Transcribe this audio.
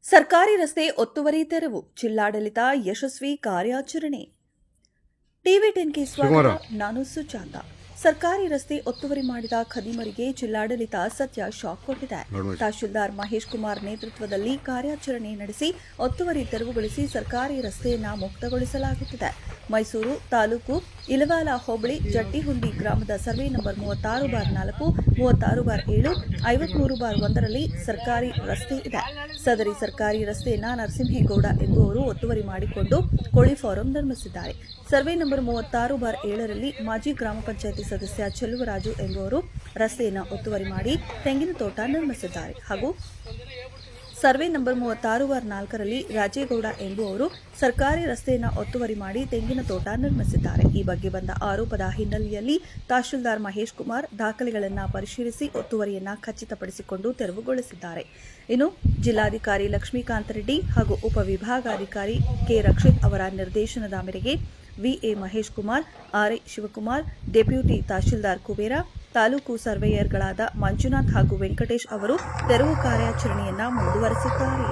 ಸರ್ಕಾರಿ ರಸ್ತೆ ಒತ್ತುವರಿ ತೆರವು, ಜಿಲ್ಲಾಡಳಿತ ಯಶಸ್ವಿ ಕಾರ್ಯಾಚರಣೆ. ಟಿವಿ10ಗೆ ಸ್ವಾಗತ. ನಾನು ಸುಜಾತ. ಸರ್ಕಾರಿ ರಸ್ತೆ ಒತ್ತುವರಿ ಮಾಡಿದ ಖದೀಮರಿಗೆ ಜಿಲ್ಲಾಡಳಿತ ಸದ್ಯ ಶಾಕ್ ಕೊಟ್ಟಿದೆ. ತಹಶೀಲ್ದಾರ್ ಮಹೇಶ್ ಕುಮಾರ್ ನೇತೃತ್ವದಲ್ಲಿ ಕಾರ್ಯಾಚರಣೆ ನಡೆಸಿ ಒತ್ತುವರಿ ತೆರವುಗೊಳಿಸಿ ಸರ್ಕಾರಿ ರಸ್ತೆಯನ್ನು ಮುಕ್ತಗೊಳಿಸಲಾಗುತ್ತಿದೆ. ಮೈಸೂರು ತಾಲೂಕು ಇಲವಾಲ ಹೋಬಳಿ ಜಟ್ಟಿಹುಂಡಿ ಗ್ರಾಮದ ಸರ್ವೆ ನಂಬರ್ 36/4, 36/7, 53/1ರಲ್ಲಿ ಸರ್ಕಾರಿ ರಸ್ತೆ ಇದೆ. ಸದರಿ ಸರ್ಕಾರಿ ರಸ್ತೆಯನ್ನು ನರಸಿಂಹೇಗೌಡ ಎಂಬುವರು ಒತ್ತುವರಿ ಮಾಡಿಕೊಂಡು ಕೋಳಿ ಫಾರಂ ನಿರ್ಮಿಸಿದ್ದಾರೆ. ಸರ್ವೆ ನಂಬರ್ 36/7ರಲ್ಲಿ ಮಾಜಿ ಗ್ರಾಮ ಪಂಚಾಯಿತಿ ಸದಸ್ಯ ಚೆಲುವರಾಜು ಎಂಬುವರು ರಸ್ತೆಯನ್ನು ಒತ್ತುವರಿ ಮಾಡಿ ತೆಂಗಿನ ತೋಟ ನಿರ್ಮಿಸಿದ್ದಾರೆ. ಹಾಗೂ ಸರ್ವೆ ನಂಬರ್ 36/4ರಲ್ಲಿ ರಾಜೇಗೌಡ ಎಂಬುವರು ಸರ್ಕಾರಿ ರಸ್ತೆಯನ್ನು ಒತ್ತುವರಿ ಮಾಡಿ ತೆಂಗಿನ ತೋಟ ನಿರ್ಮಿಸಿದ್ದಾರೆ. ಈ ಬಗ್ಗೆ ಬಂದ ಆರೋಪದ ಹಿನ್ನೆಲೆಯಲ್ಲಿ ತಹಶೀಲ್ದಾರ್ ಮಹೇಶ್ ಕುಮಾರ್ ದಾಖಲೆಗಳನ್ನು ಪರಿಶೀಲಿಸಿ ಒತ್ತುವರಿಯನ್ನು ಖಚಿತಪಡಿಸಿಕೊಂಡು ತೆರವುಗೊಳಿಸಿದ್ದಾರೆ. ಇನ್ನು ಜಿಲ್ಲಾಧಿಕಾರಿ ಲಕ್ಷ್ಮೀಕಾಂತ ರೆಡ್ಡಿ ಹಾಗೂ ಉಪವಿಭಾಗಾಧಿಕಾರಿ ಕೆ. ರಕ್ಷಿತ್ ಅವರ ನಿರ್ದೇಶನದ ಮೇರೆಗೆ VA Mahesh Kumar, RI Shivakumar, deputy tahsildar Kubera, taluk ಸರ್ವೇಯರ್ಗಳಾದ ಮಂಜುನಾಥ್ ಹಾಗೂ ವೆಂಕಟೇಶ್ ಅವರು ತೆರವು ಕಾರ್ಯಾಚರಣೆಯನ್ನು ಮುಂದುವರೆಸಿದ್ದಾರೆ.